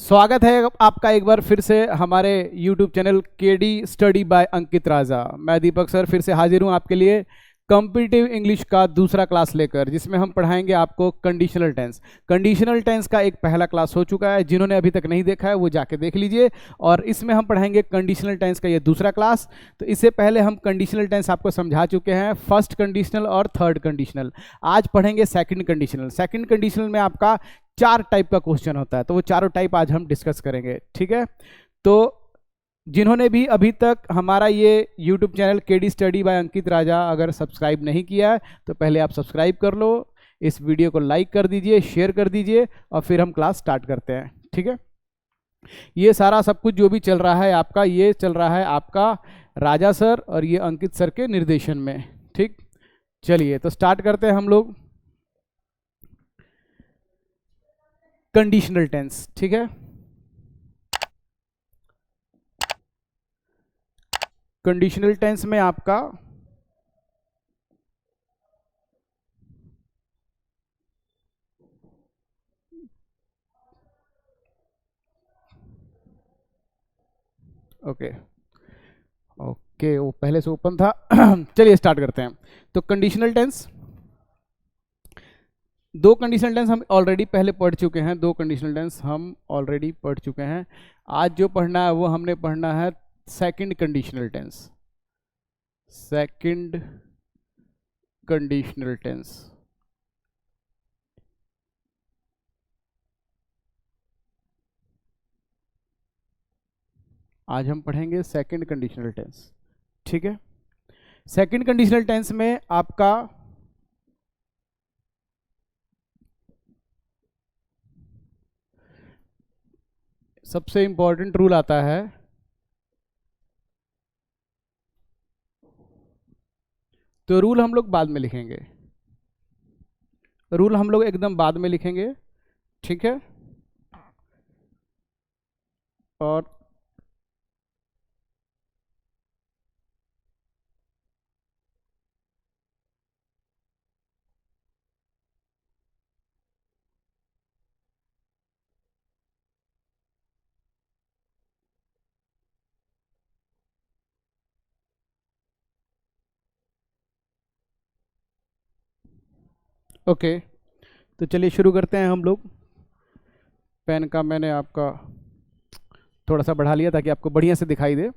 स्वागत है आपका एक बार फिर से हमारे YouTube channel KD study by Ankit Raja. मैं दीपक सर फिर से हाजिर हूँ आपके लिए कॉम्पिटिटिव इंग्लिश का दूसरा क्लास लेकर, जिसमें हम पढ़ाएंगे आपको कंडीशनल टेंस। कंडीशनल टेंस का एक पहला क्लास हो चुका है, जिन्होंने अभी तक नहीं देखा है वो जाके देख लीजिए। और इसमें हम पढ़ाएंगे कंडीशनल टेंस का ये दूसरा क्लास। तो इससे पहले हम कंडीशनल टेंस आपको समझा चुके हैं, फर्स्ट कंडीशनल और थर्ड कंडीशनल। आज पढ़ेंगे सेकंड कंडीशनल। सेकंड कंडीशनल में आपका 4 टाइप का क्वेश्चन होता है, तो वो चारों टाइप आज हम डिस्कस करेंगे। ठीक है, तो जिन्होंने भी अभी तक हमारा ये YouTube channel KD study by Ankit Raja अगर सब्सक्राइब नहीं किया है तो पहले आप सब्सक्राइब कर लो, इस वीडियो को लाइक कर दीजिए, शेयर कर दीजिए और फिर हम क्लास स्टार्ट करते हैं। ठीक है, ये सारा सब कुछ जो भी चल रहा है आपका, ये चल रहा है आपका राजा सर और ये अंकित सर के निर्देशन में। ठीक, चलिए तो स्टार्ट करते हैं हम लोग कंडीशनल टेंस। ठीक है, कंडीशनल टेंस में आपका ओके वो पहले से ओपन था। चलिए स्टार्ट करते हैं। तो कंडीशनल टेंस, 2 कंडीशनल टेंस हम ऑलरेडी पहले पढ़ चुके हैं। 2 कंडीशनल टेंस हम ऑलरेडी पढ़ चुके हैं। आज जो पढ़ना है वो हमने पढ़ना है second conditional tense. Second conditional tense आज हम पढ़ेंगे सेकंड कंडीशनल टेंस। ठीक है, सेकंड कंडीशनल टेंस में आपका सबसे इंपॉर्टेंट रूल आता है, तो रूल हम लोग बाद में लिखेंगे। रूल हम लोग एकदम बाद में लिखेंगे। ठीक है, और ओके, तो चलिए शुरू करते हैं हम लोग। पेन का मैंने आपका थोड़ा सा बढ़ा लिया ताकि आपको बढ़िया से दिखाई दे।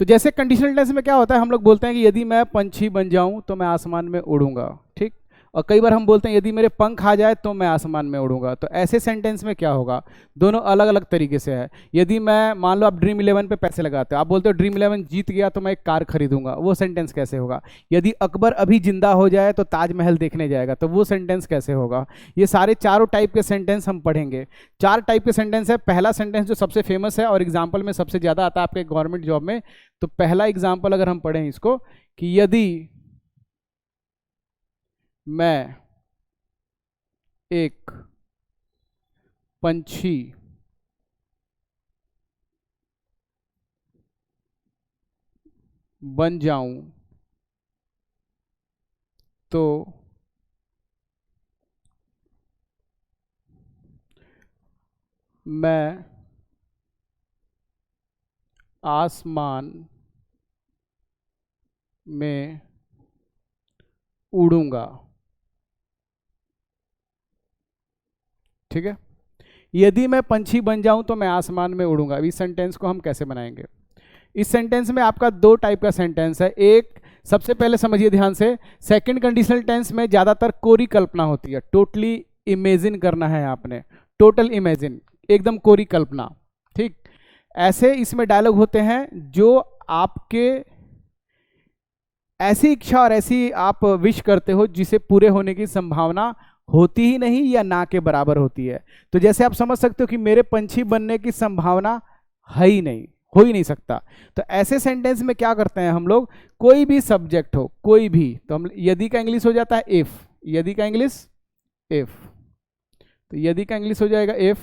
तो जैसे कंडीशनल टेंस में क्या होता है, हम लोग बोलते हैं कि यदि मैं पंछी बन जाऊं तो मैं आसमान में उड़ूंगा। ठीक, और कई बार हम बोलते हैं यदि मेरे पंख आ जाए तो मैं आसमान में उड़ूंगा। तो ऐसे सेंटेंस में क्या होगा, दोनों अलग अलग तरीके से है। यदि मैं, मान लो आप ड्रीम 11 पे पैसे लगाते हो, आप बोलते हो ड्रीम 11 जीत गया तो मैं एक कार खरीदूंगा, वो सेंटेंस कैसे होगा। यदि अकबर अभी जिंदा हो जाए तो ताजमहल देखने जाएगा, तो वो सेंटेंस कैसे होगा। ये सारे चारों टाइप के सेंटेंस हम पढ़ेंगे। 4 टाइप के सेंटेंस है। पहला सेंटेंस जो सबसे फेमस है और एग्जाम्पल में सबसे ज्यादा आता है आपके गवर्नमेंट जॉब में, तो पहला एग्जाम्पल अगर हम पढ़ें इसको कि यदि मैं एक पंछी बन जाऊं तो मैं आसमान में उड़ूंगा। ठीक है, यदि मैं पंछी बन जाऊं तो मैं आसमान में उड़ूंगा। इस सेंटेंस को हम कैसे बनाएंगे। इस सेंटेंस में आपका 2 टाइप का सेंटेंस है। एक, सबसे पहले समझिए ध्यान से, सेकंड कंडीशनल टेंस में ज्यादातर कोरी कल्पना होती है। टोटली इमेजिन करना है आपने, टोटल इमेजिन, एकदम कोरी कल्पना। ठीक, ऐसे इसमें डायलॉग होते हैं जो आपके ऐसी इच्छा और ऐसी आप विश करते हो जिसे पूरे होने की संभावना होती ही नहीं या ना के बराबर होती है। तो जैसे आप समझ सकते हो कि मेरे पंछी बनने की संभावना है ही नहीं, हो ही नहीं सकता। तो ऐसे सेंटेंस में क्या करते हैं हम लोग, कोई भी सब्जेक्ट हो, कोई भी, तो हम यदि का इंग्लिश हो जाता है इफ। यदि का इंग्लिश इफ, तो यदि का इंग्लिश हो जाएगा इफ,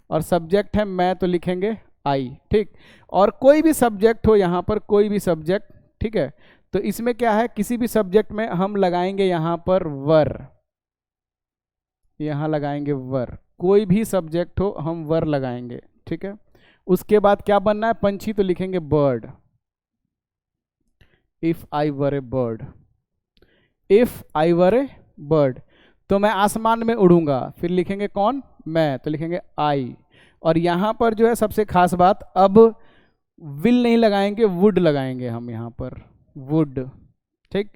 और सब्जेक्ट है मैं, तो लिखेंगे आई। ठीक, और कोई भी सब्जेक्ट हो यहाँ पर, कोई भी सब्जेक्ट। ठीक है, तो इसमें क्या है, किसी भी सब्जेक्ट में हम लगाएंगे यहाँ पर वर, यहाँ लगाएंगे वर। कोई भी सब्जेक्ट हो हम वर लगाएंगे, ठीक है। उसके बाद क्या बनना है, पंछी, तो लिखेंगे bird, if I were a bird, if I were a bird, तो मैं आसमान में उड़ूंगा, फिर लिखेंगे कौन, मैं, तो लिखेंगे आई। और यहां पर जो है सबसे खास बात, अब विल नहीं लगाएंगे, वुड लगाएंगे हम यहां पर, वुड, ठीक।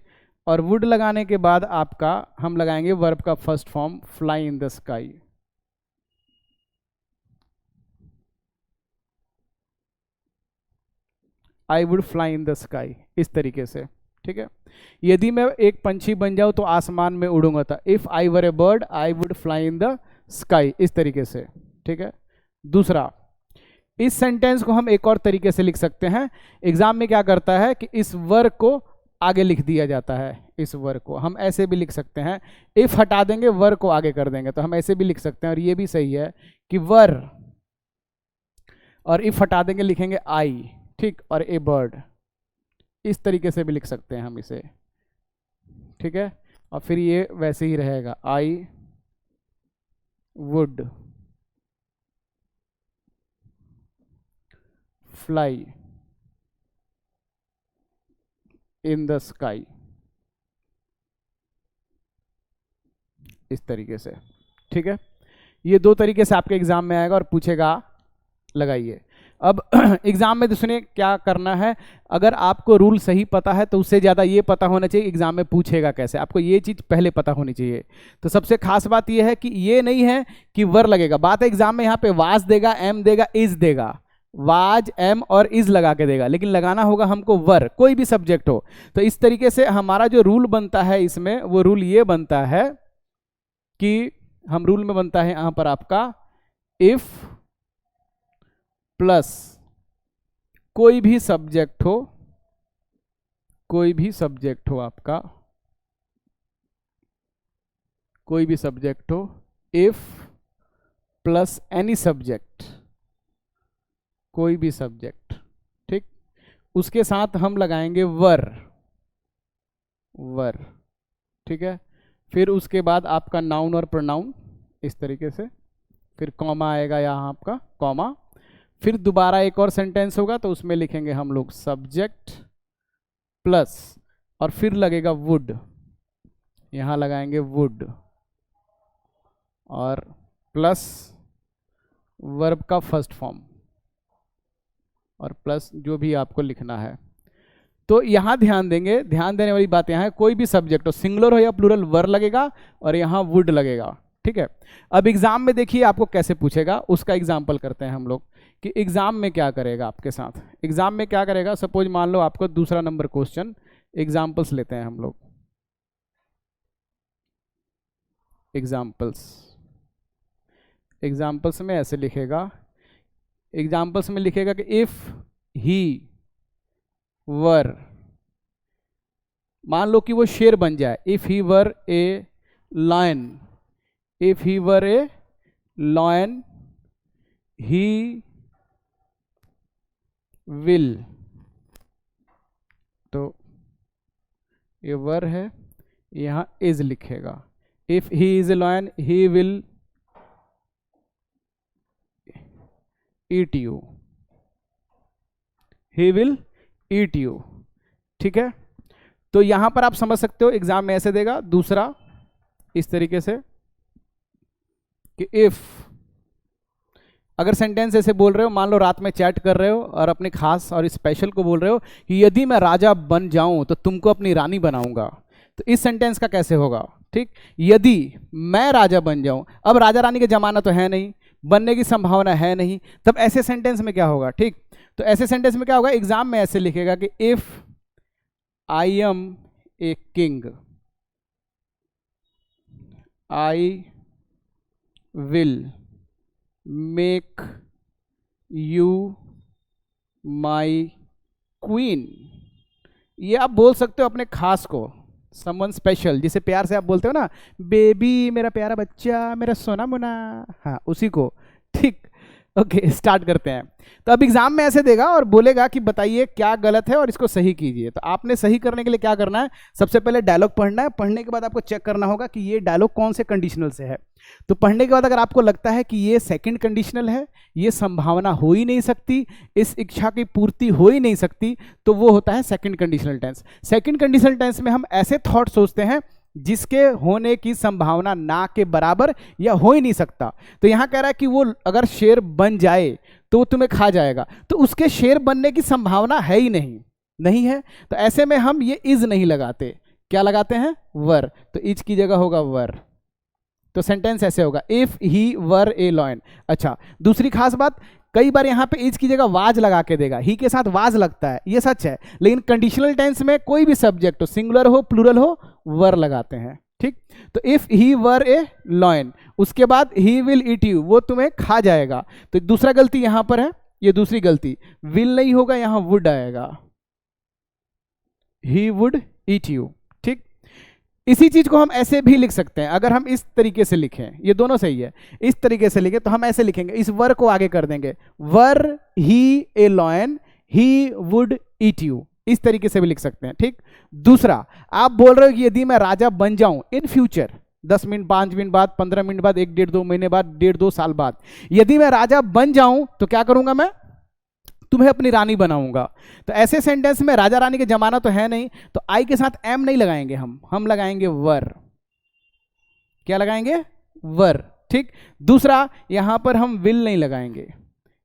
और वुड लगाने के बाद आपका हम लगाएंगे वर्ब का first form, fly in the sky. I would fly in the sky, इस तरीके से, ठीक है। यदि मैं एक पंछी बन जाऊं तो आसमान में उड़ूंगा, था if I were a bird I would fly in the sky, इस तरीके से, ठीक है। दूसरा, इस सेंटेंस को हम एक और तरीके से लिख सकते हैं। एग्जाम में क्या करता है कि इस वर्ग को आगे लिख दिया जाता है, इस वर्ग को हम ऐसे भी लिख सकते हैं, इफ हटा देंगे वर्ग को आगे कर देंगे, तो हम ऐसे भी लिख सकते हैं। और ये भी सही है कि वर और इफ हटा देंगे लिखेंगे आई, ठीक, और ए बर्ड, इस तरीके से भी लिख सकते हैं हम इसे, ठीक है। और फिर ये वैसे ही रहेगा, I would fly in the sky, इस तरीके से, ठीक है। ये दो तरीके से आपके एग्जाम में आएगा और पूछेगा, लगाइए। अब एग्जाम में सुनिए क्या करना है, अगर आपको रूल सही पता है तो उससे ज़्यादा ये पता होना चाहिए एग्जाम में पूछेगा कैसे, आपको ये चीज़ पहले पता होनी चाहिए। तो सबसे खास बात ये है कि ये नहीं है कि वर लगेगा, बात है एग्जाम में यहाँ पे वाज देगा, एम देगा, इज देगा, वाज, एम और इज लगा के देगा, लेकिन लगाना होगा हमको वर, कोई भी सब्जेक्ट हो। तो इस तरीके से हमारा जो रूल बनता है इसमें, वो रूल ये बनता है कि हम रूल में बनता है यहाँ पर आपका, इफ प्लस कोई भी सब्जेक्ट हो, कोई भी सब्जेक्ट हो आपका, कोई भी सब्जेक्ट हो, इफ प्लस एनी सब्जेक्ट, कोई भी सब्जेक्ट, ठीक, उसके साथ हम लगाएंगे वर, वर, ठीक है। फिर उसके बाद आपका नाउन और प्रोनाउन, इस तरीके से, फिर कॉमा आएगा यहाँ आपका, कॉमा, फिर दोबारा एक और सेंटेंस होगा तो उसमें लिखेंगे हम लोग सब्जेक्ट प्लस, और फिर लगेगा वुड, यहाँ लगाएंगे वुड, और प्लस वर्ब का फर्स्ट फॉर्म, और प्लस जो भी आपको लिखना है। तो यहाँ ध्यान देंगे, ध्यान देने वाली बात यहाँ है, कोई भी सब्जेक्ट हो, सिंगुलर हो या प्लूरल, वर लगेगा और यहाँ वुड लगेगा, ठीक है। अब एग्जाम में देखिए आपको कैसे पूछेगा, उसका एग्जाम्पल करते हैं हम लोग कि एग्जाम में क्या करेगा आपके साथ। एग्जाम में क्या करेगा, सपोज मान लो आपको दूसरा नंबर क्वेश्चन, एग्जाम्पल्स लेते हैं हम लोग, एग्जाम्पल्स, एग्जाम्पल्स में ऐसे लिखेगा, एग्जाम्पल्स में लिखेगा कि इफ ही वर, मान लो कि वो शेर बन जाए, if he were a lion, if he were a lion he will, तो ये वर है, यहाँ इज लिखेगा, if he is a lion he will eat you, he will eat you, ठीक है। तो यहां पर आप समझ सकते हो एग्जाम में ऐसे देगा। दूसरा इस तरीके से कि इफ, अगर सेंटेंस ऐसे बोल रहे हो, मान लो रात में चैट कर रहे हो और अपने खास और स्पेशल को बोल रहे हो कि यदि मैं राजा बन जाऊं तो तुमको अपनी रानी बनाऊंगा, तो इस सेंटेंस का कैसे होगा, ठीक, यदि मैं राजा बन जाऊं, अब राजा रानी का जमाना तो है नहीं, बनने की संभावना है नहीं, तब ऐसे सेंटेंस में क्या होगा, ठीक। तो ऐसे सेंटेंस में क्या होगा, एग्जाम में ऐसे लिखेगा कि if I am a king I will make you my queen. ये आप बोल सकते हो अपने खास को, समवन स्पेशल, जिसे प्यार से आप बोलते हो ना, बेबी मेरा प्यारा बच्चा, मेरा सोना मुना, हाँ उसी को, ठीक। ओके स्टार्ट करते हैं। तो अब एग्जाम में ऐसे देगा और बोलेगा कि बताइए क्या गलत है और इसको सही कीजिए। तो आपने सही करने के लिए क्या करना है, सबसे पहले डायलॉग पढ़ना है। पढ़ने के बाद आपको चेक करना होगा कि ये डायलॉग कौन से कंडीशनल से है। तो पढ़ने के बाद अगर आपको लगता है कि ये सेकंड कंडीशनल है, ये संभावना हो ही नहीं सकती, इस इच्छा की पूर्ति हो ही नहीं सकती, तो वो होता है second conditional tense. Second conditional tense में हम ऐसे थॉट सोचते हैं जिसके होने की संभावना ना के बराबर या हो ही नहीं सकता। तो यहां कह रहा है कि वो अगर शेर बन जाए तो वो तुम्हें खा जाएगा, तो उसके शेर बनने की संभावना है ही नहीं है। तो ऐसे में हम ये इज नहीं लगाते, क्या लगाते हैं, वर। तो इज की जगह होगा वर। तो सेंटेंस ऐसे होगा, if he were A lion. अच्छा, दूसरी खास बात, कई बार यहाँ पे इज की जगह वाज लगा के देगा, ही के साथ वाज लगता है, ये सच है। लेकिन कंडीशनल टेंस में कोई भी सब्जेक्ट हो, सिंगुलर हो प्लूरल हो, वर लगाते हैं, ठीक। तो if he were A lion, उसके बाद ही विल ईट यू, वो तुम्हें खा जाएगा। तो दूसरा गलती यहां पर है, ये दूसरी गलती, विल नहीं होगा, यहां वुड आएगा, ही वुड ईट यू, ठीक। इसी चीज को हम ऐसे भी लिख सकते हैं, अगर हम इस तरीके से लिखें, ये दोनों सही है, इस तरीके से लिखें तो हम ऐसे लिखेंगे, इस वर को आगे कर देंगे, were he a lion he would eat you, इस तरीके से भी लिख सकते हैं, ठीक। दूसरा, आप बोल रहे हो कि यदि मैं राजा बन जाऊं इन फ्यूचर, 10 मिनट 5 मिनट बाद, 15 मिनट बाद, 1 डेढ़ 2 महीने बाद, 1.5-2 साल बाद, यदि मैं राजा बन जाऊं तो क्या करूंगा, मैं तुम्हें अपनी रानी बनाऊंगा। तो ऐसे सेंटेंस में राजा रानी के जमाना तो है नहीं, तो आई के साथ एम नहीं लगाएंगे, हम लगाएंगे वर। क्या लगाएंगे, वर, ठीक। दूसरा, यहां पर हम विल नहीं लगाएंगे,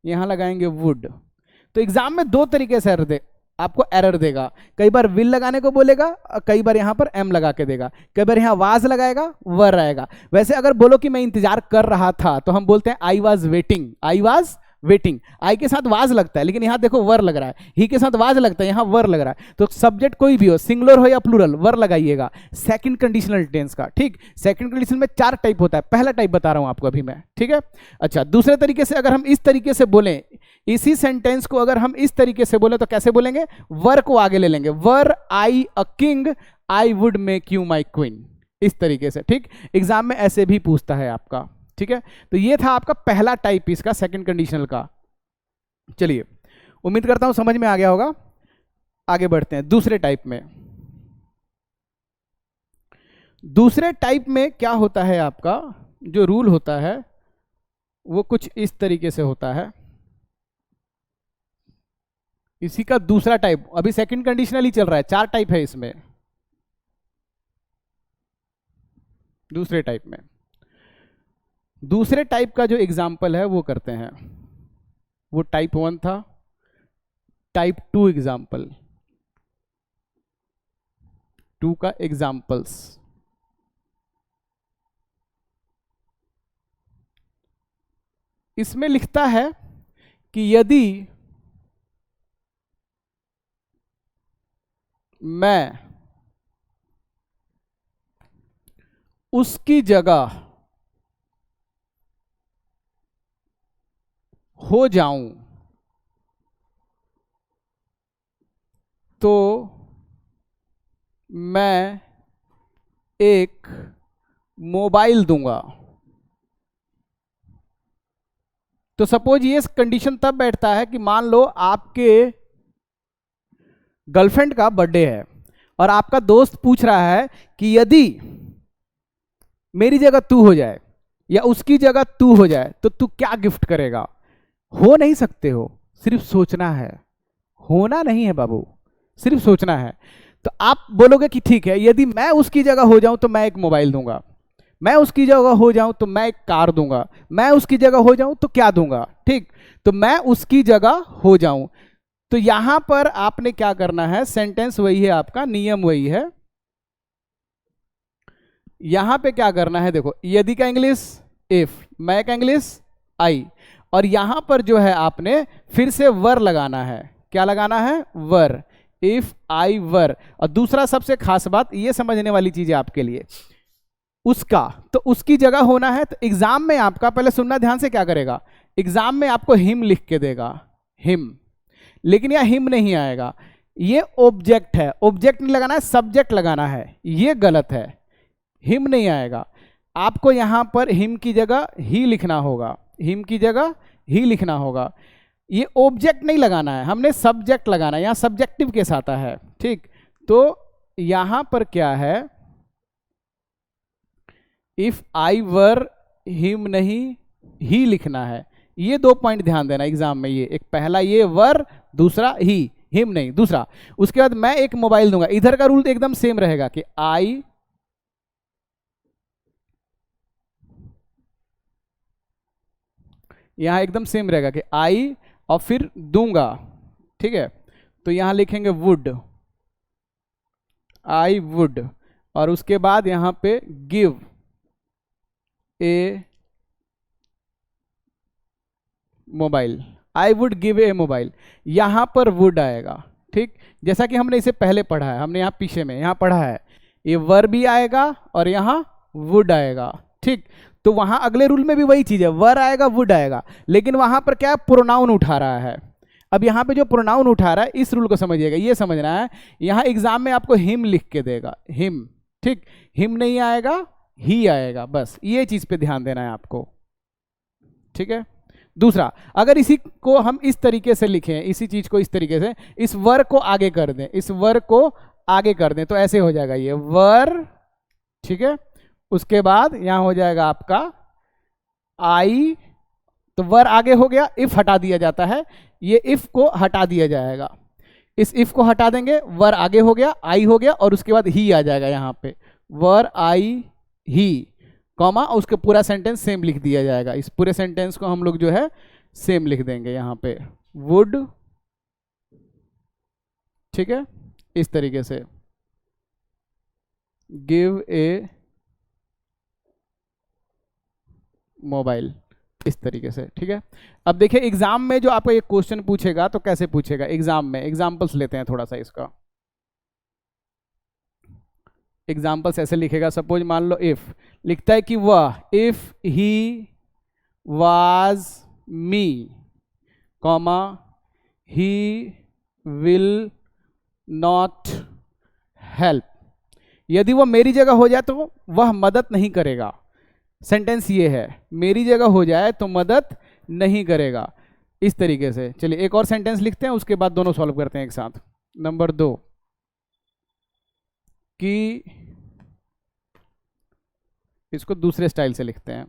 यहां लगाएंगे वुड। तो एग्जाम में दो तरीके से आपको एरर देगा, कई बार विल लगाने को बोलेगा, कई बार यहां पर एम लगा के देगा, कई बार यहां वाज लगाएगा, वर आएगा। वैसे अगर बोलो कि मैं इंतजार कर रहा था तो हम बोलते हैं I was waiting, I was waiting. I के साथ वाज लगता है, लेकिन यहां देखो वर लग रहा है, ही के साथ वाज लगता है, यहां वर लग रहा है। तो सब्जेक्ट कोई भी हो, सिंगुलर हो या प्लूरल, वर लगाइएगा सेकंड कंडीशनल टेंस का, ठीक। सेकंड कंडीशनल में 4 टाइप होता है, पहला टाइप बता रहा हूं आपको अभी मैं, ठीक है। अच्छा, दूसरे तरीके से अगर हम इस तरीके से बोलें, इसी सेंटेंस को अगर हम इस तरीके से बोले तो कैसे बोलेंगे, वर को आगे ले लेंगे, were I a king I would make you my queen, इस तरीके से, ठीक। एग्जाम में ऐसे भी पूछता है आपका, ठीक है। तो ये था आपका पहला टाइप इसका, सेकंड कंडीशनल का। चलिए, उम्मीद करता हूं समझ में आ गया होगा। आगे बढ़ते हैं दूसरे टाइप में। दूसरे टाइप में क्या होता है, आपका जो रूल होता है वो कुछ इस तरीके से होता है। इसी का दूसरा टाइप, अभी सेकंड कंडीशनल ही चल रहा है, 4 टाइप है इसमें। दूसरे टाइप में, दूसरे टाइप का जो एग्जाम्पल है वो करते हैं, वो टाइप 1 था। टाइप 2 एग्जाम्पल, 2 का एग्जाम्पल्स। इसमें लिखता है कि यदि मैं उसकी जगह हो जाऊं तो मैं एक मोबाइल दूंगा। तो सपोज ये कंडीशन तब बैठता है कि मान लो आपके गर्लफ्रेंड का बर्थडे है और आपका दोस्त पूछ रहा है कि यदि मेरी जगह तू हो जाए या उसकी जगह तू हो जाए तो तू क्या गिफ्ट करेगा। हो नहीं सकते हो, सिर्फ सोचना है, होना नहीं है बाबू, सिर्फ सोचना है। तो आप बोलोगे कि ठीक है, यदि मैं उसकी जगह हो जाऊं तो मैं एक मोबाइल दूंगा, मैं उसकी जगह हो जाऊं तो मैं एक कार दूंगा, मैं उसकी जगह हो जाऊं तो क्या दूंगा, ठीक। तो मैं उसकी जगह हो जाऊं, तो यहां पर आपने क्या करना है, सेंटेंस वही है आपका, नियम वही है। यहां पे क्या करना है, देखो यदि का इंग्लिश इफ, मैं का इंग्लिश आई, और यहां पर जो है आपने फिर से वर लगाना है। क्या लगाना है, वर, इफ आई वर। और दूसरा सबसे खास बात, ये समझने वाली चीज है आपके लिए, उसका, तो उसकी जगह होना है। तो एग्जाम में आपका, पहले सुनना ध्यान से, क्या करेगा, एग्जाम में आपको हिम लिख के देगा, हिम, लेकिन यह हिम नहीं आएगा, ये ऑब्जेक्ट है, ऑब्जेक्ट नहीं लगाना है, सब्जेक्ट लगाना है, ये गलत है, हिम नहीं आएगा। आपको यहां पर हिम की जगह ही लिखना होगा, हिम की जगह ही लिखना होगा। ये ऑब्जेक्ट नहीं लगाना है, हमने सब्जेक्ट लगाना है, यहाँ सब्जेक्टिव केस आता है, ठीक। तो यहां पर क्या है, इफ आई वर हिम नहीं, ही लिखना है। ये 2 पॉइंट ध्यान देना एग्जाम में, ये एक पहला ये वर, दूसरा ही, हिम नहीं दूसरा। उसके बाद मैं एक मोबाइल दूंगा, इधर का रूल एकदम सेम रहेगा कि आई यहां एकदम सेम रहेगा कि आई और फिर दूंगा, ठीक है। तो यहां लिखेंगे वुड, आई वुड, और उसके बाद यहां पे give a mobile, I would give a mobile. यहां पर वुड आएगा, ठीक। जैसा कि हमने इसे पहले पढ़ा है, हमने यहां पीछे में यहां पढ़ा है, ये वर भी आएगा और यहां वुड आएगा, ठीक। तो वहां अगले रूल में भी वही चीज है, वर आएगा वुड आएगा, लेकिन वहां पर क्या प्रोनाउन उठा रहा है। अब यहां पे जो प्रोनाउन उठा रहा है इस रूल को समझिएगा, ये समझना है। यहां एग्जाम में आपको हिम लिख के देगा, हिम, ठीक। हिम नहीं आएगा, ही आएगा, बस ये चीज पे ध्यान देना है आपको, ठीक है। दूसरा, अगर इसी को हम इस तरीके से लिखें, इसी चीज को इस तरीके से, इस वर को आगे कर दें, इस वर को आगे कर दें, तो ऐसे हो जाएगा ये वर, ठीक है। उसके बाद यहां हो जाएगा आपका आई, तो वर आगे हो गया, इफ हटा दिया जाता है, ये इफ को हटा दिया जाएगा, इस इफ को हटा देंगे, वर आगे हो गया, आई हो गया, और उसके बाद ही आ जाएगा यहां पे, वर आई ही, कॉमा, उसके पूरा सेंटेंस सेम लिख दिया जाएगा। इस पूरे सेंटेंस को हम लोग जो है सेम लिख देंगे यहां पे, वुड, ठीक है, इस तरीके से, गिव ए मोबाइल, इस तरीके से, ठीक है। अब देखिए एग्जाम में जो आपको एक क्वेश्चन पूछेगा तो कैसे पूछेगा एग्जाम में, एग्जाम्पल्स लेते हैं थोड़ा सा इसका। एग्जाम्पल्स ऐसे लिखेगा, सपोज मान लो इफ लिखता है कि वह, if he was me, comma, he will not help. यदि वो मेरी जगह हो जाए तो वह मदद नहीं करेगा। सेंटेंस ये है, मेरी जगह हो जाए तो मदद नहीं करेगा, इस तरीके से। चलिए एक और सेंटेंस लिखते हैं, उसके बाद दोनों सॉल्व करते हैं एक साथ। नंबर 2 कि इसको दूसरे स्टाइल से लिखते हैं,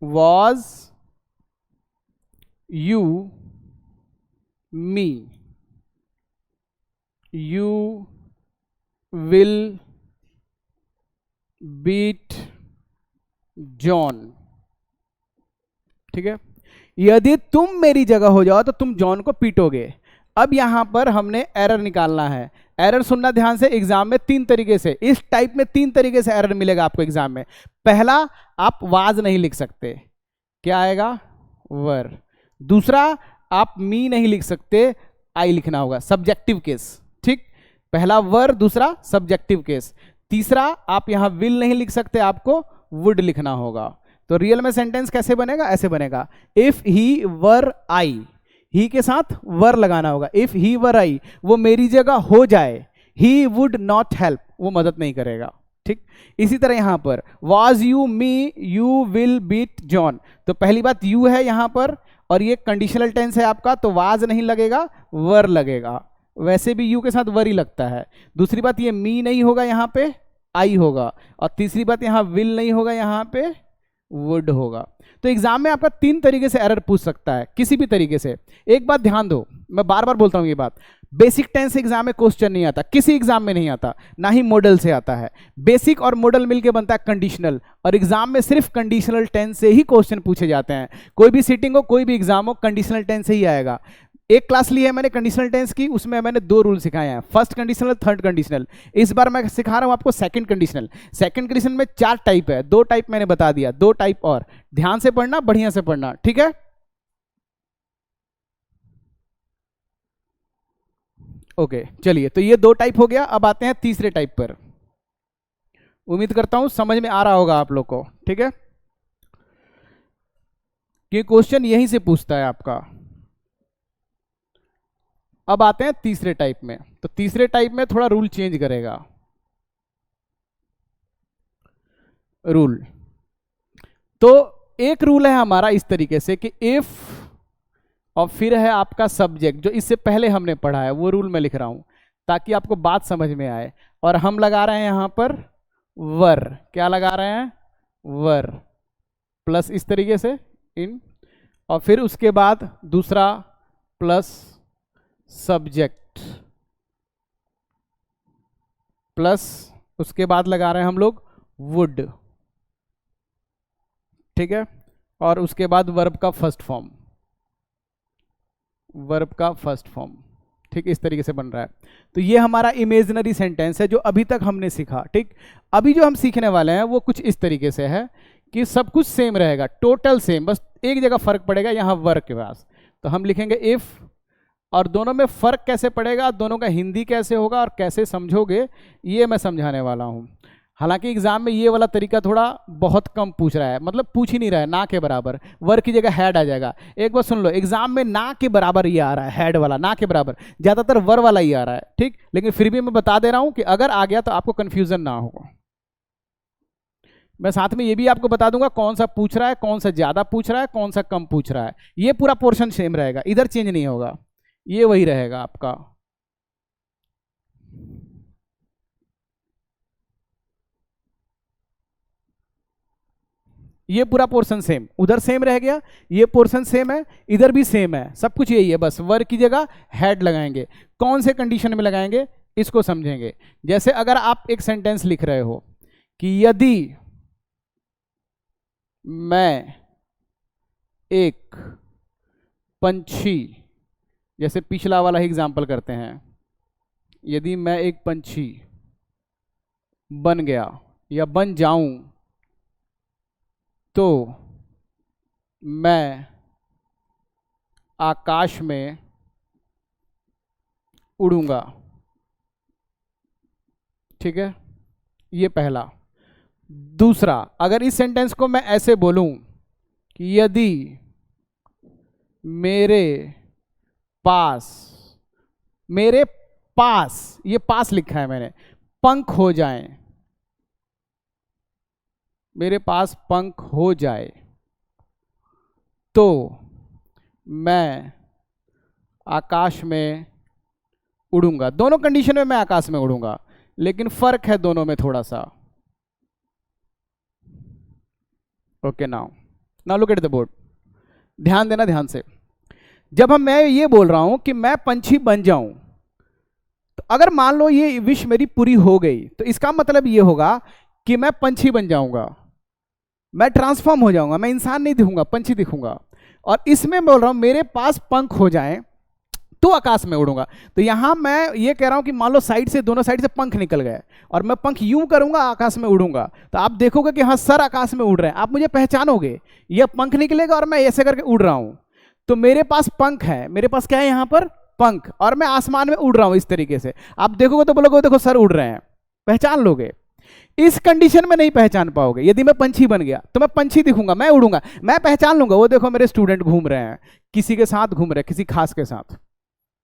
was you me, you will beat John, ठीक है। यदि तुम मेरी जगह हो जाओ तो तुम जॉन को पीटोगे। अब यहां पर हमने एरर निकालना है। एरर सुनना ध्यान से, एग्जाम में 3 तरीके से, इस टाइप में 3 तरीके से एरर मिलेगा आपको एग्जाम में। पहला, आप वाज नहीं लिख सकते, क्या आएगा, वर। दूसरा, आप मी नहीं लिख सकते, आई लिखना होगा, सब्जेक्टिव केस, ठीक। पहला वर, दूसरा सब्जेक्टिव केस। तीसरा, आप यहां विल नहीं लिख सकते, आपको वुड लिखना होगा। तो रियल में सेंटेंस कैसे बनेगा, ऐसे बनेगा, इफ ही वर आई, ही के साथ वर लगाना होगा, इफ ही वर आई, वो मेरी जगह हो जाए, ही वुड नॉट हेल्प, वो मदद नहीं करेगा, ठीक। इसी तरह यहां पर was you me, you will beat John, तो पहली बात यू है यहां पर, और ये कंडीशनल टेंस है आपका, तो वाज नहीं लगेगा, वर लगेगा। वैसे भी यू के साथ वर ही लगता है। दूसरी बात, ये मी नहीं होगा, यहां पे आई होगा, और तीसरी बात, यहां विल नहीं होगा, यहां पे वुड होगा। तो एग्जाम में आपका 3 तरीके से एरर पूछ सकता है, किसी भी तरीके से। एक बात ध्यान दो, मैं बार बार बोलता हूं ये बात, बेसिक टेंस एग्जाम में क्वेश्चन नहीं आता, किसी एग्जाम में नहीं आता, ना ही मॉडल से आता है। बेसिक और मॉडल मिलके बनता है कंडीशनल, और एग्जाम में सिर्फ कंडीशनल टेंस से ही क्वेश्चन पूछे जाते हैं। कोई भी सीटिंग हो, कोई भी एग्जाम हो, कंडीशनल टेंस से ही आएगा। एक क्लास ली है मैंने कंडीशनल टेंस की, उसमें मैंने 2 रूल सिखाए हैं, फर्स्ट कंडीशनल, थर्ड कंडीशनल। इस बार मैं सिखा रहा हूं आपको सेकंड कंडीशनल। सेकंड कंडीशनल में 4 टाइप है, 2 टाइप मैंने बता दिया, 2 टाइप और। ध्यान से पढ़ना, बढ़िया से पढ़ना, ठीक है। ओके, चलिए, तो ये 2 टाइप हो गया। अब आते हैं तीसरे टाइप पर। उम्मीद करता हूं समझ में आ रहा होगा आप लोग को, ठीक है। ये क्वेश्चन यहीं से पूछता है आपका। अब आते हैं तीसरे टाइप में। तो तीसरे टाइप में थोड़ा रूल चेंज करेगा। रूल, तो एक रूल है हमारा इस तरीके से कि इफ और फिर है आपका सब्जेक्ट, जो इससे पहले हमने पढ़ा है वो रूल मैं लिख रहा हूं ताकि आपको बात समझ में आए। और हम लगा रहे हैं यहां पर वर, क्या लगा रहे हैं, वर प्लस इस तरीके से इन, और फिर उसके बाद दूसरा प्लस सब्जेक्ट प्लस उसके बाद लगा रहे हैं हम लोग वुड, ठीक है, और उसके बाद वर्ब का फर्स्ट फॉर्म, वर्ब का फर्स्ट फॉर्म, ठीक, इस तरीके से बन रहा है। तो ये हमारा इमेजिनरी सेंटेंस है जो अभी तक हमने सीखा, ठीक। अभी जो हम सीखने वाले हैं वो कुछ इस तरीके से है कि सब कुछ सेम रहेगा, टोटल सेम, बस एक जगह फर्क पड़ेगा यहाँ वर्ब के पास। तो हम लिखेंगे इफ, और दोनों में फर्क कैसे पड़ेगा, दोनों का हिंदी कैसे होगा और कैसे समझोगे, ये मैं समझाने वाला हूँ। हालांकि एग्जाम में ये वाला तरीका थोड़ा बहुत कम पूछ रहा है, मतलब पूछ ही नहीं रहा है, ना के बराबर, वर की जगह हैड आ जाएगा। एक बार सुन लो, एग्जाम में ना के बराबर ये आ रहा है, हैड वाला ना के बराबर, ज्यादातर वर वाला ही आ रहा है, ठीक। लेकिन फिर भी मैं बता दे रहा हूं कि अगर आ गया तो आपको कंफ्यूजन ना हो। मैं साथ में ये भी आपको बता दूंगा कौन सा पूछ रहा है, कौन सा ज्यादा पूछ रहा है, कौन सा कम पूछ रहा है। ये पूरा पोर्शन सेम रहेगा, इधर चेंज नहीं होगा, ये वही रहेगा आपका। ये पूरा पोर्शन सेम, उधर सेम रह गया, ये पोर्शन सेम है, इधर भी सेम है, सब कुछ यही है, बस वर्ब की जगह हैड लगाएंगे। कौन से कंडीशन में लगाएंगे इसको समझेंगे। जैसे अगर आप एक सेंटेंस लिख रहे हो कि यदि मैं एक पंछी, जैसे पिछला वाला ही एग्जाम्पल करते हैं, यदि मैं एक पंछी बन गया या बन जाऊं तो मैं आकाश में उड़ूंगा, ठीक है, ये पहला। दूसरा, अगर इस सेंटेंस को मैं ऐसे बोलूं कि यदि मेरे पास, मेरे पास, ये पास लिखा है मैंने, पंख हो जाएं, मेरे पास पंख हो जाए तो मैं आकाश में उड़ूंगा। दोनों कंडीशन में मैं आकाश में उड़ूंगा, लेकिन फर्क है दोनों में थोड़ा सा। Okay, now look at the board, ध्यान देना ध्यान से। जब मैं ये बोल रहा हूं कि मैं पंछी बन जाऊं, तो अगर मान लो ये विश मेरी पूरी हो गई तो इसका मतलब ये होगा कि मैं पंछी बन जाऊंगा, मैं ट्रांसफॉर्म हो जाऊंगा, मैं इंसान नहीं दिखूंगा, पंछी दिखूंगा। और इसमें बोल रहा हूं मेरे पास पंख हो जाएं तो आकाश में उड़ूंगा। तो यहां मैं ये कह रहा हूं कि मान लो साइड से, दोनों साइड से पंख निकल गए और मैं पंख यूं करूंगा आकाश में उड़ूंगा, तो आप देखोगे कि हाँ सर आकाश में उड़ रहे हैं, आप मुझे पहचानोगे, ये पंख निकलेगा और मैं ऐसे करके उड़ रहा हूं। तो मेरे पास पंख है, मेरे पास क्या है यहां पर, पंख, और मैं आसमान में उड़ रहा हूं इस तरीके से। आप देखोगे तो बोलोगे देखो सर उड़ रहे हैं, पहचान लोगे। इस कंडीशन में नहीं पहचान पाओगे। यदि मैं पंछी बन गया तो मैं पंछी दिखूंगा, मैं उड़ूंगा, मैं पहचान लूंगा, वो देखो मेरे स्टूडेंट घूम रहे हैं, किसी के साथ घूम रहे हैं, किसी खास के साथ,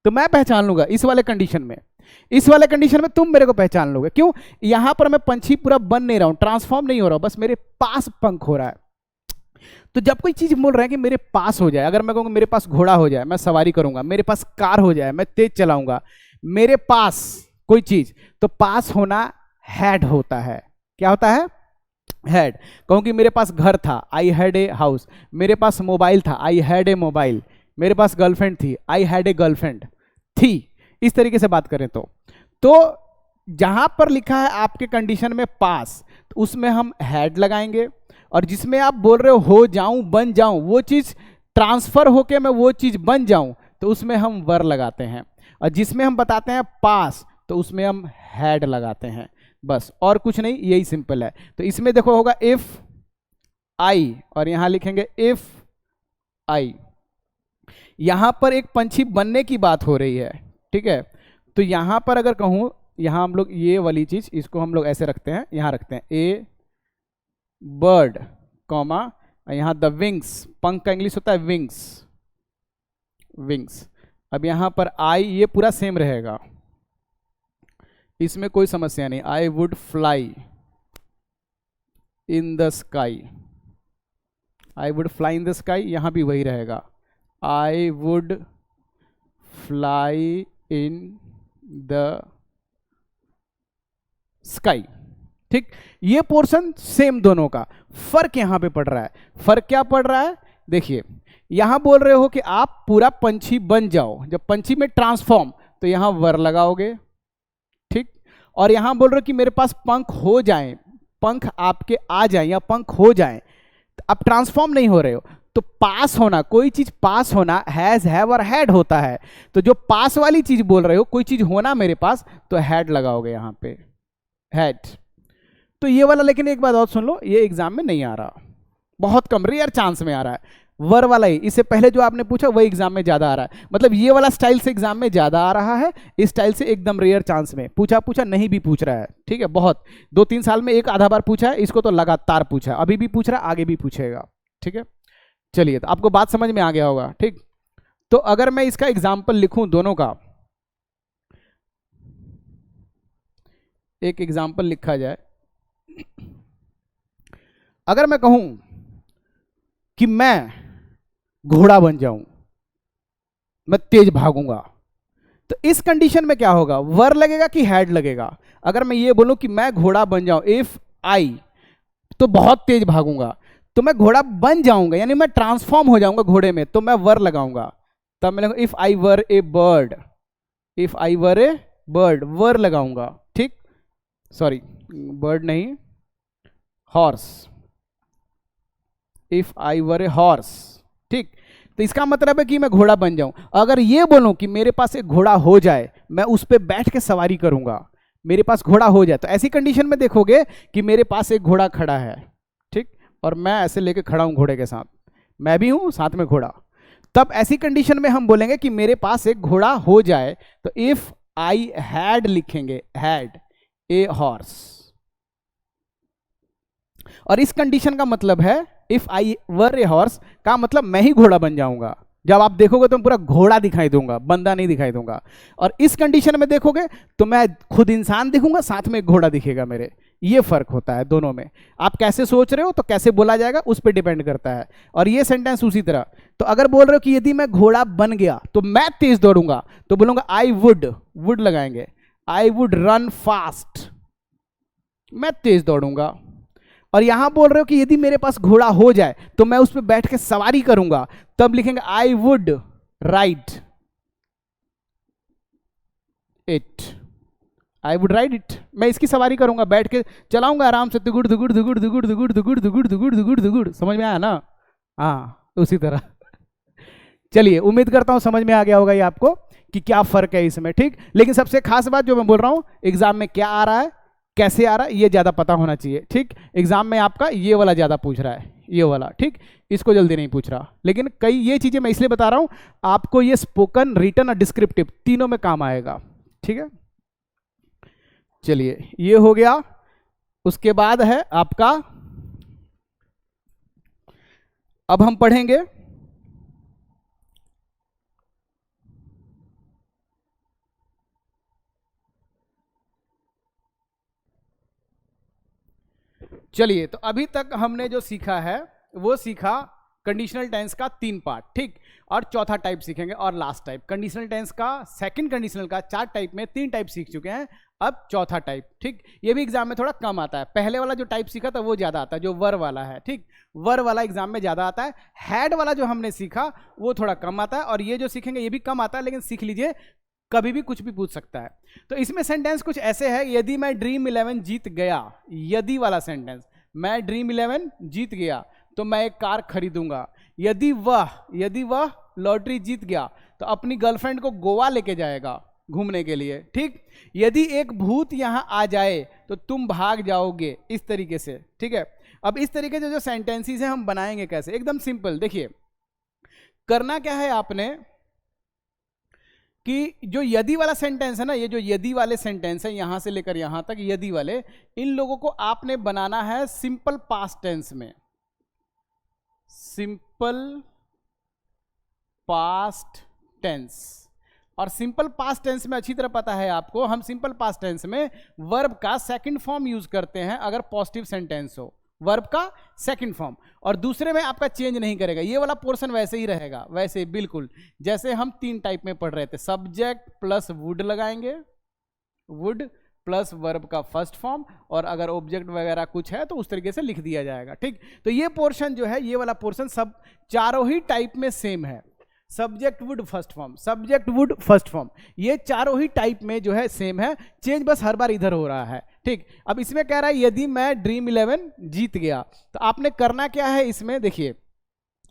तो मैं पहचान लूंगा इस वाले कंडीशन में। इस वाले कंडीशन में तुम मेरे को पहचान लोगे, क्यों, यहां पर मैं पंछी पूरा बन नहीं रहा हूं, ट्रांसफॉर्म नहीं हो रहा हूं, बस मेरे पास पंख हो रहा है। तो जब कोई चीज बोल रहा है कि मेरे पास हो जाए, अगर मैं कहूंगा मेरे पास घोड़ा हो जाए, मैं सवारी करूंगा, मेरे पास कार हो जाए, मैं तेज चलाऊंगा, मेरे पास कोई चीज, तो पास होना हैड होता है। क्या होता है, हैड। कहूं कि मेरे पास घर था, आई हैड ए हाउस, मेरे पास मोबाइल था, आई हैड ए मोबाइल, मेरे पास गर्लफ्रेंड थी, आई हैड ए गर्लफ्रेंड थी, इस तरीके से बात करें तो जहां पर लिखा है आपके कंडीशन में पास, तो उसमें हम हैड लगाएंगे। और जिसमें आप बोल रहे हो जाऊं, बन जाऊं, वो चीज ट्रांसफर होके मैं वो चीज बन जाऊं, तो उसमें हम वर लगाते हैं। और जिसमें हम बताते हैं पास, तो उसमें हम हैड लगाते हैं, बस और कुछ नहीं, यही सिंपल है। तो इसमें देखो होगा इफ आई, और यहां लिखेंगे इफ आई। यहां पर एक पंछी बनने की बात हो रही है, ठीक है। तो यहां पर अगर कहूं, यहां हम लोग ये वाली चीज, इसको हम लोग ऐसे रखते हैं, यहां रखते हैं ए बर्ड कॉमा, यहां द विंग्स, पंख का इंग्लिश होता है विंग्स, विंग्स। अब यहां पर आई, ये पूरा सेम रहेगा, इसमें कोई समस्या नहीं। I would fly in the sky, I would fly in the sky, यहाँ भी वही रहेगा, I would fly in the sky. ठीक, ये पोर्शन सेम दोनों का, फर्क यहां पे पड़ रहा है। फर्क क्या पड़ रहा है, देखिए यहां बोल रहे हो कि आप पूरा पंछी बन जाओ, जब पंछी में ट्रांसफॉर्म तो यहां वर लगाओगे। ठीक, और यहां बोल रहे हो कि मेरे पास पंख हो जाएं, पंख आपके आ जाएं या पंख हो जाएं, अब ट्रांसफॉर्म नहीं हो रहे हो तो पास होना, कोई चीज पास होना हैज, हैव और हैड होता है। तो जो पास वाली चीज बोल रहे हो, कोई चीज होना मेरे पास, तो हैड लगाओगे यहां पे, हैड। तो ये वाला, लेकिन एक बात और सुन लो, ये एग्जाम में नहीं आ रहा, बहुत कम, रेयर चांस में आ रहा है। वर वाला ही, इससे पहले जो आपने पूछा वही एग्जाम में ज्यादा आ रहा है, मतलब ये वाला स्टाइल से एग्जाम में ज्यादा आ रहा है, इस स्टाइल से एकदम रेयर चांस में पूछा नहीं भी पूछ रहा है। ठीक है, बहुत 2-3 साल में एक आधा बार पूछा है, इसको तो लगातार पूछा है, अभी भी पूछ रहा है, आगे भी पूछेगा। ठीक है, चलिए, तो आपको बात समझ में आ गया होगा। ठीक, तो अगर मैं इसका एग्जाम्पल लिखूं दोनों का, एक एग्जाम्पल लिखा जाए, अगर मैं कहूं कि मैं घोड़ा बन जाऊं, मैं तेज भागूंगा, तो इस कंडीशन में क्या होगा, वर लगेगा कि हैड लगेगा? अगर मैं ये बोलूं कि मैं घोड़ा बन जाऊं, इफ आई, तो बहुत तेज भागूंगा, तो मैं घोड़ा बन जाऊंगा, यानी मैं ट्रांसफॉर्म हो जाऊंगा घोड़े में, तो मैं वर लगाऊंगा। तब मैं if I were a bird, if I were a bird, were लगाऊंगा। ठीक, सॉरी बर्ड नहीं, horse, if I were a horse. ठीक, तो इसका मतलब है कि मैं घोड़ा बन जाऊं। अगर ये बोलूं कि मेरे पास एक घोड़ा हो जाए, मैं उस पर बैठ के सवारी करूंगा, मेरे पास घोड़ा हो जाए, तो ऐसी कंडीशन में देखोगे कि मेरे पास एक घोड़ा खड़ा है, ठीक, और मैं ऐसे लेके खड़ा हूं घोड़े के साथ, मैं भी हूं साथ में घोड़ा, तब ऐसी कंडीशन में हम बोलेंगे कि मेरे पास एक घोड़ा हो जाए, तो इफ आई हैड लिखेंगे, हैड ए हॉर्स। और इस कंडीशन का मतलब है, if I were a horse का मतलब मैं ही घोड़ा बन जाऊंगा। जब आप देखोगे तो मैं पूरा घोड़ा दिखाई दूंगा, बंदा नहीं दिखाई दूंगा। और इस कंडीशन में देखोगे तो मैं खुद इंसान दिखूंगा, साथ में एक घोड़ा दिखेगा मेरे। ये फर्क होता है दोनों में। आप कैसे सोच रहे हो तो कैसे बोला जाएगा उस पर डिपेंड करता है। और ये सेंटेंस उसी तरह, तो अगर बोल रहे हो कि यदि मैं घोड़ा बन गया तो मैं तेज दौड़ूंगा, तो बोलूंगा आई वुड लगाएंगे, आई वुड रन फास्ट, मैं तेज दौड़ूंगा। और यहां बोल रहे हो कि यदि मेरे पास घोड़ा हो जाए तो मैं उस पर बैठ के सवारी करूंगा, तब लिखेंगे I would ride it, I would ride it, मैं इसकी सवारी करूंगा, बैठ के चलाऊंगा आराम से, दुगुड़ दुगुड़ दुगुड़ दुगुड़ दुगुड़ दुगुड़ दुगुड़ दुगुड़ दुगुड़ दुगुड़। समझ में आया ना? हाँ, उसी तरह। चलिए, उम्मीद करता हूं समझ में आ गया होगा ये आपको कि क्या फर्क है इसमें। ठीक, लेकिन सबसे खास बात जो मैं बोल रहा हूं, एग्जाम में क्या आ रहा है, कैसे आ रहा है, ये ज्यादा पता होना चाहिए। ठीक, एग्जाम में आपका ये वाला ज्यादा पूछ रहा है, ये वाला, ठीक, इसको जल्दी नहीं पूछ रहा। लेकिन कई ये चीजें मैं इसलिए बता रहा हूं, आपको ये स्पोकन, रिटन और डिस्क्रिप्टिव तीनों में काम आएगा। ठीक है, चलिए, ये हो गया। उसके बाद है आपका, अब हम पढ़ेंगे चलिए, तो अभी तक हमने जो सीखा है वो सीखा कंडीशनल टेंस का 3 पार्ट, ठीक, और चौथा टाइप सीखेंगे और लास्ट टाइप। कंडीशनल टेंस का, सेकंड कंडीशनल का 4 टाइप में 3 टाइप सीख चुके हैं, अब चौथा टाइप। ठीक, ये भी एग्जाम में थोड़ा कम आता है, पहले वाला जो टाइप सीखा था वो ज्यादा आता है, जो वर वाला है। ठीक, वर वाला एग्जाम में ज्यादा आता है, हैड वाला जो हमने सीखा वो थोड़ा कम आता है, और ये जो सीखेंगे ये भी कम आता है, लेकिन सीख लीजिए, कभी भी कुछ भी पूछ सकता है। तो इसमें सेंटेंस कुछ ऐसे है, यदि मैं ड्रीम 11 जीत गया, यदि वाला सेंटेंस, मैं ड्रीम 11 जीत गया तो मैं एक कार खरीदूंगा। यदि वह लॉटरी जीत गया तो अपनी गर्लफ्रेंड को गोवा लेके जाएगा घूमने के लिए। ठीक, यदि एक भूत यहां आ जाए तो तुम भाग जाओगे, इस तरीके से। ठीक है, अब इस तरीके से जो सेंटेंसेस हैं हम बनाएंगे कैसे, एकदम सिंपल। देखिए, करना क्या है आपने कि जो यदि वाला सेंटेंस है ना, ये जो यदि वाले सेंटेंस है यहां से लेकर यहां तक यदि वाले, इन लोगों को आपने बनाना है सिंपल पास्ट टेंस में, सिंपल पास्ट टेंस। और सिंपल पास्ट टेंस में अच्छी तरह पता है आपको, हम सिंपल पास्ट टेंस में वर्ब का सेकंड फॉर्म यूज करते हैं अगर पॉजिटिव सेंटेंस हो, वर्ब का सेकंड फॉर्म, और दूसरे में आपका चेंज नहीं करेगा, ये वाला पोर्शन वैसे ही रहेगा, वैसे बिल्कुल जैसे हम 3 टाइप में पढ़ रहे थे, सब्जेक्ट प्लस वुड लगाएंगे, वुड प्लस वर्ब का फर्स्ट फॉर्म, और अगर ऑब्जेक्ट वगैरह कुछ है तो उस तरीके से लिख दिया जाएगा। ठीक, तो ये पोर्शन जो है, ये वाला पोर्शन सब चारों ही टाइप में सेम है, subject would first form, subject would first form, ये चारों ही टाइप में जो है सेम है, चेंज बस हर बार इधर हो रहा है। ठीक, अब इसमें कह रहा है यदि मैं ड्रीम 11 जीत गया, तो आपने करना क्या है इसमें, देखिए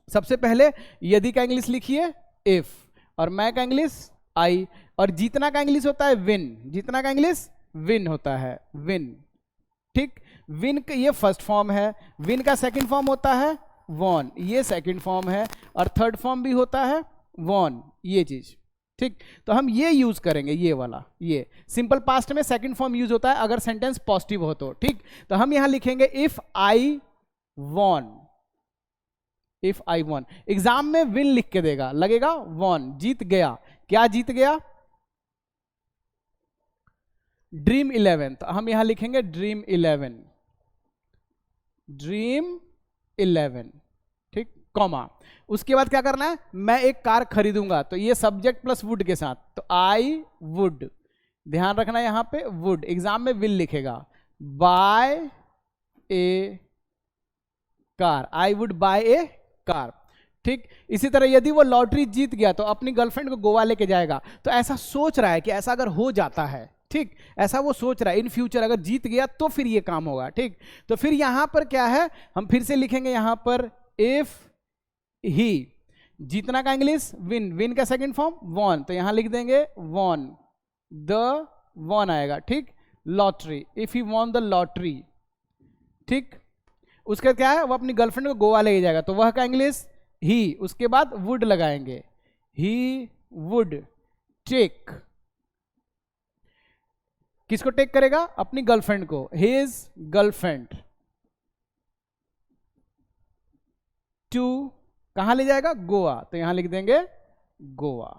सबसे पहले यदि का इंग्लिश लिखिए इफ, और मैं का इंग्लिश आई, और जीतना का इंग्लिश होता है विन, जीतना का इंग्लिश विन होता है, विन। ठीक, विन का ये फर्स्ट फॉर्म है, विन का सेकंड फॉर्म होता है वॉन, ये सेकंड फॉर्म है, और थर्ड फॉर्म भी होता है वॉन, ये चीज। ठीक, तो हम ये यूज करेंगे, ये वाला, ये सिंपल पास्ट में सेकंड फॉर्म यूज होता है अगर सेंटेंस पॉजिटिव हो तो। ठीक, तो हम यहां लिखेंगे if I won, if I won, exam में विन लिख के देगा, लगेगा वॉन, जीत गया, क्या जीत गया, ड्रीम 11, तो हम यहां लिखेंगे ड्रीम 11, ड्रीम 11। ठीक, कॉमा, उसके बाद क्या करना है, मैं एक कार खरीदूंगा, तो ये सब्जेक्ट प्लस वुड के साथ, तो आई वुड, ध्यान रखना यहां पे वुड, एग्जाम में विल लिखेगा, buy a car, I would buy a car. ठीक, इसी तरह यदि वो लॉटरी जीत गया तो अपनी गर्लफ्रेंड को गोवा लेके जाएगा, तो ऐसा सोच रहा है कि ऐसा अगर हो जाता है, ठीक, ऐसा वो सोच रहा है इन फ्यूचर अगर जीत गया तो फिर ये काम होगा। ठीक, तो फिर यहां पर क्या है, हम फिर से लिखेंगे यहां पर इफ ही, जीतना का इंग्लिश विन, विन का सेकंड फॉर्म वॉन, तो यहां लिख देंगे वॉन, द वॉन आएगा। ठीक, lottery, if he won the lottery. ठीक, उसका क्या है, वो अपनी गर्लफ्रेंड को गोवा ले जाएगा, तो वह का इंग्लिश ही, उसके बाद वुड लगाएंगे, ही वुड टेक, किसको टेक करेगा, अपनी गर्लफ्रेंड को, हिज गर्लफ्रेंड, टू, कहां ले जाएगा, गोवा, तो यहां लिख देंगे गोवा।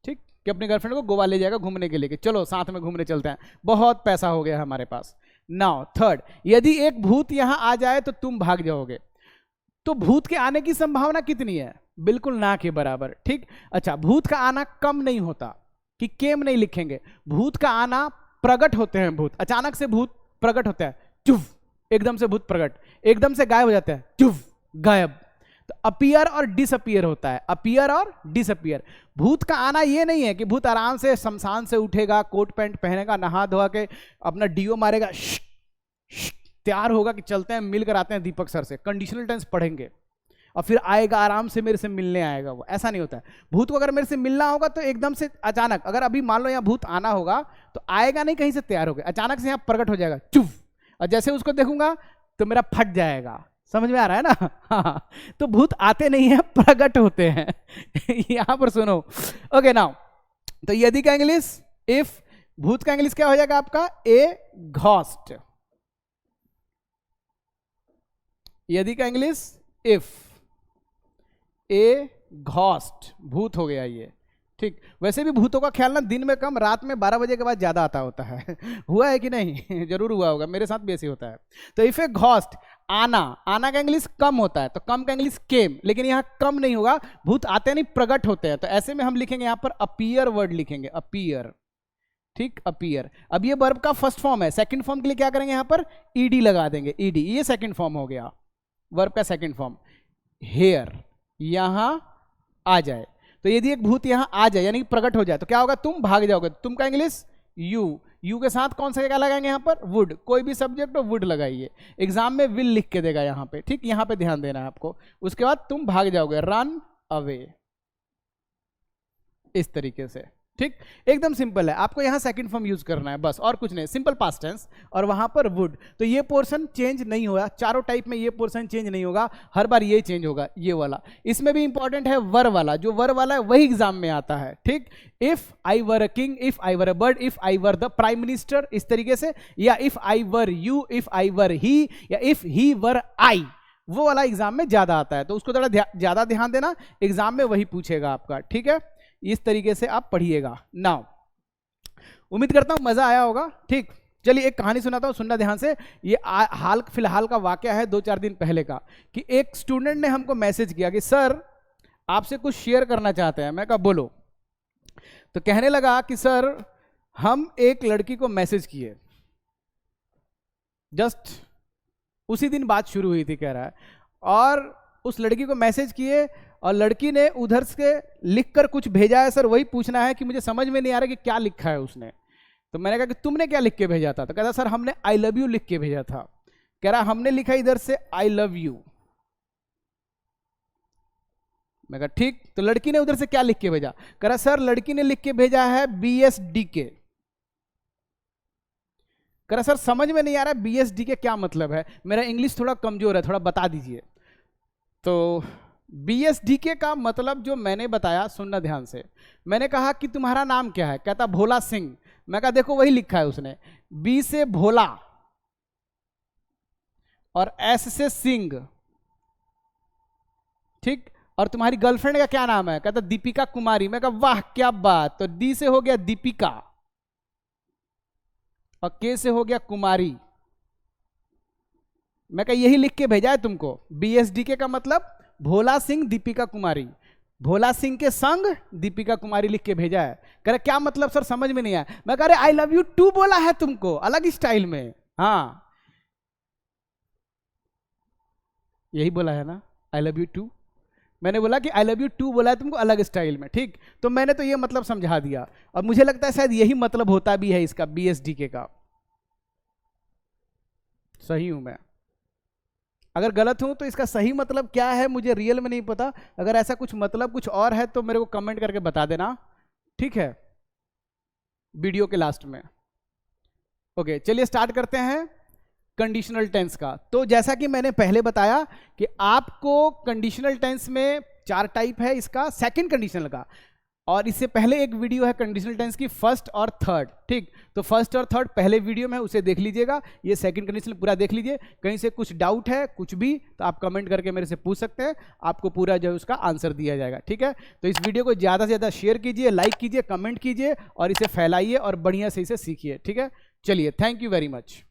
ठीक, कि अपनी गर्लफ्रेंड को गोवा ले जाएगा घूमने के लिए, चलो साथ में घूमने चलते हैं, बहुत पैसा हो गया हमारे पास। नाउ थर्ड, यदि एक भूत यहां आ जाए तो तुम भाग जाओगे, तो भूत के आने की संभावना कितनी है, बिल्कुल ना के बराबर। ठीक, अच्छा, भूत का आना कम नहीं होता, कि केम नहीं लिखेंगे, भूत का आना प्रकट होते हैं, भूत अचानक से भूत प्रकट होता है, चुफ, एकदम से भूत प्रकट, एकदम से गायब हो जाता है, चुफ, गायब। तो अपीयर और डिसअपीयर होता है, अपीयर और डिसअपीयर। भूत का आना ये नहीं है कि भूत आराम से शमशान से उठेगा, कोट पैंट पहनेगा, नहा धोआ के अपना डीओ मारेगा, तैयार होगा कि चलते हैं मिलकर आते हैं दीपक सर से, कंडीशनल टेंस पढ़ेंगे और फिर आएगा आराम से मेरे से मिलने आएगा, वो ऐसा नहीं होता है। भूत को अगर मेरे से मिलना होगा तो एकदम से अचानक, अगर अभी मान लो यहाँ भूत आना होगा तो आएगा नहीं कहीं से तैयार होगा, अचानक से यहाँ प्रकट हो जाएगा, चुप, और जैसे उसको देखूंगा तो मेरा फट जाएगा, समझ में आ रहा है ना। हाँ, तो भूत आते नहीं है, प्रकट होते हैं। यहां पर सुनो, ओके नाउ, तो यदि का इंग्लिश इफ, भूत का इंग्लिश क्या हो जाएगा आपका, ए घोस्ट, यदि का इंग्लिश इफ, ए घोस्ट, भूत हो गया ये। ठीक, वैसे भी भूतों का ख्याल ना दिन में कम, रात में 12 बजे के बाद ज्यादा आता होता है। हुआ है कि नहीं? जरूर हुआ होगा, मेरे साथ भी ऐसे होता है। तो इफ ए घोस्ट, आना, आना का इंग्लिश कम होता है, तो कम का इंग्लिश केम, लेकिन यहाँ कम नहीं होगा, भूत आते नहीं प्रकट होते हैं, तो ऐसे में हम लिखेंगे यहाँ पर अपीयर वर्ड लिखेंगे, अपीयर। ठीक, अपीयर। अब ये वर्ब का फर्स्ट फॉर्म है, सेकंड फॉर्म के लिए क्या करेंगे, यहाँ पर ईडी लगा देंगे, ईडी, ये सेकंड फॉर्म हो गया, वर्ब का सेकंड फॉर्म। हेयर, यहां आ जाए, तो यदि एक भूत यहां आ जाए यानी प्रकट हो जाए तो क्या होगा, तुम भाग जाओगे, तुम का इंग्लिश यू, यू के साथ कौन सा क्या लगाएंगे यहाँ पर, वुड, कोई भी सब्जेक्ट हो वुड लगाइए, एग्जाम में विल लिख के देगा यहाँ पे। ठीक, यहाँ पे ध्यान देना है आपको, उसके बाद तुम भाग जाओगे, रन अवे, इस तरीके से। ठीक, एकदम सिंपल है, आपको यहाँ सेकंड फॉर्म यूज करना है बस, और कुछ नहीं, सिंपल पास्ट टेंस, और वहां पर वुड। तो ये पोर्शन चेंज नहीं होगा, चारों टाइप में ये पोर्शन चेंज नहीं होगा, हर बार ये चेंज होगा, ये वाला। इसमें भी इंपॉर्टेंट है वर वाला, जो वर वाला है वही एग्जाम में आता है। ठीक, if I were a king, if I were a bird, if I were the prime minister, इस तरीके से, या if I were you, if I were he, या इफ ही वर आई, वो वाला एग्जाम में ज्यादा आता है, तो उसको थोड़ा ज्यादा ध्यान देना, एग्जाम में वही पूछेगा आपका। ठीक है, इस तरीके से आप पढ़िएगा। नाउ उम्मीद करता हूं मजा आया होगा। ठीक, चलिए एक कहानी सुनाता हूँ, सुनना ध्यान से। ये हाल फिलहाल का वाकया है, 2-4 दिन पहले का, कि एक स्टूडेंट ने हमको मैसेज किया कि सर आपसे कुछ शेयर करना चाहते हैं। मैं कहा बोलो। तो कहने लगा कि सर हम एक लड़की को मैसेज किए, जस्ट उसी दिन बात शुरू हुई थी कह रहा है, और उस लड़की को मैसेज किए और लड़की ने उधर से लिखकर कुछ भेजा है। सर वही पूछना है कि मुझे समझ में नहीं आ रहा कि क्या लिखा है उसने। तो मैंने कहा कि तुमने क्या लिख के भेजा था? तो कहता सर हमने आई लव यू लिख के भेजा था। कह रहा हमने लिखा इधर से आई लव यू। मैं कहा ठीक, तो लड़की ने उधर से क्या लिख के भेजा? कह रहा सर लड़की ने लिख के भेजा है BSDK। कह रहा सर समझ में नहीं आ रहा BSDK क्या मतलब है, मेरा इंग्लिश थोड़ा कमजोर है, थोड़ा बता दीजिए। तो BSDK का मतलब जो मैंने बताया, सुनना ध्यान से। मैंने कहा कि तुम्हारा नाम क्या है? कहता भोला सिंह। मैं कहा देखो वही लिखा है उसने, B से भोला और S से सिंह, ठीक, और तुम्हारी गर्लफ्रेंड का क्या नाम है? कहता दीपिका कुमारी। मैं कहा वाह क्या बात। तो D से हो गया दीपिका और K से हो गया कुमारी। मैं कहा यही लिख के भेजा है तुमको। BSDK का मतलब भोला सिंह दीपिका कुमारी, भोला सिंह के संग दीपिका कुमारी लिख के भेजा है। कह रहे क्या मतलब सर समझ में नहीं आया। मैं कह रहे आई लव यू टू बोला है तुमको, अलग स्टाइल में। हाँ यही बोला है ना, आई लव यू टू। मैंने बोला कि आई लव यू टू बोला है तुमको अलग स्टाइल में, ठीक। तो मैंने तो ये मतलब समझा दिया, और मुझे लगता है शायद यही मतलब होता भी है इसका, BSDK का। सही हूं मैं? अगर गलत हूं तो इसका सही मतलब क्या है मुझे रियल में नहीं पता। अगर ऐसा कुछ मतलब कुछ और है तो मेरे को कमेंट करके बता देना, ठीक है, वीडियो के लास्ट में। ओके चलिए स्टार्ट करते हैं कंडीशनल टेंस का। तो जैसा कि मैंने पहले बताया कि आपको कंडीशनल टेंस में 4 टाइप है इसका, सेकंड कंडीशनल का, और इससे पहले एक वीडियो है कंडीशनल टेंस की फर्स्ट और थर्ड, ठीक। तो फर्स्ट और थर्ड पहले वीडियो में, उसे देख लीजिएगा। ये सेकंड कंडीशनल पूरा देख लीजिए। कहीं से कुछ डाउट है कुछ भी तो आप कमेंट करके मेरे से पूछ सकते हैं, आपको पूरा जो है उसका आंसर दिया जाएगा, ठीक है। तो इस वीडियो को ज़्यादा से ज़्यादा शेयर कीजिए, लाइक कीजिए, कमेंट कीजिए और इसे फैलाइए और बढ़िया से इसे सीखिए, ठीक है। चलिए थैंक यू वेरी मच।